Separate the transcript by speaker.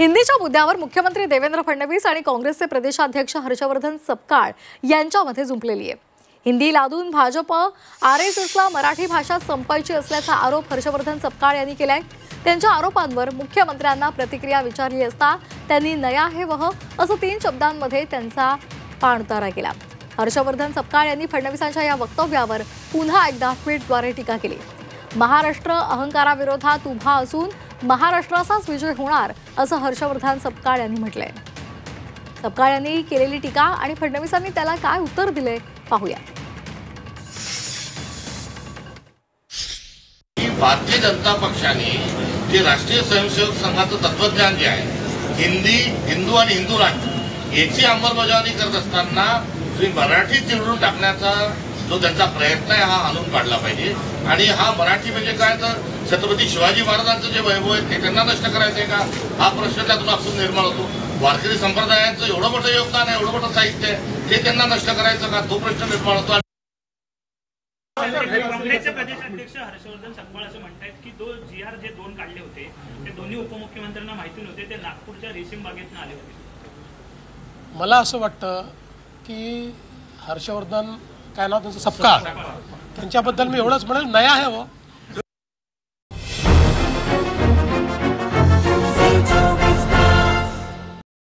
Speaker 1: हिंदीच्या मुद्द्यावर मुख्यमंत्री देवेंद्र फडणवीस आणि काँग्रेसचे प्रदेशाध्यक्ष हर्षवर्धन सपकाळ यांच्यामध्ये जुंपलेली आहे। हिंदी लादून भाजप आरएसएसला मराठी भाषा संपवायची असल्याचा आरोप हर्षवर्धन सपकाळ यांनी केलाय। त्यांच्या आरोपांवर मुख्यमंत्र्यांना प्रतिक्रिया विचारली असता त्यांनी नया है वह असं 3 शब्दांमध्ये त्यांचा पाणउतारा केला। हर्षवर्धन सपकाळ यांनी फडणवीसांच्या या वक्तव्यावर पुन्हा एकदा ट्विटद्वारे टीका केली। महाराष्ट्र अहंकाराविरोधात उभा असून महाराष्ट्राचाच विजय होणार असं हर्षवर्धन सपकाळ यांनी म्हटलंय। सपकाळ यांनी केलेली टीका आणि फडणवीसांनी त्याला काय उत्तर दिले पाहूया।
Speaker 2: भारतीय जनता पक्षाने जे राष्ट्रीय स्वयंसेवक संघाचं तत्वज्ञान जे आहे हिंदी हिंदू आणि हिंदू राष्ट्र याची अंमलबजावणी करत असताना मराठी चिरडून टाकण्याचा जो त्यांचा प्रयत्न आहे हा हाणून पाडला पाहिजे। आणि हा मराठी म्हणजे काय तर छत्रपती शिवाजी महाराजांचं जे वैभव आहे ते त्यांना नष्ट करायचंय का हा प्रश्न त्यातून आपसून निर्माण होतो। वारकरी संप्रदायाचं एवढं मोठं योगदान आहे, एवढं मोठं साहित्य आहे, ते त्यांना नष्ट करायचं का तो प्रश्न निर्माण होतो।
Speaker 3: काँग्रेसचे प्रदेशाध्यक्ष हर्षवर्धन सपकाळ असं म्हणतात की GR जे 2 काढले होते ते दोन्ही उपमुख्यमंत्र्यांना माहिती नव्हते, ते नागपूरच्या रेशीम बागेतून आले होते।
Speaker 4: मला असं वाटतं की हर्षवर्धन काय नाव त्यांचं सपकाळ त्यांच्याबद्दल मी एवढंच म्हणेल नया है वो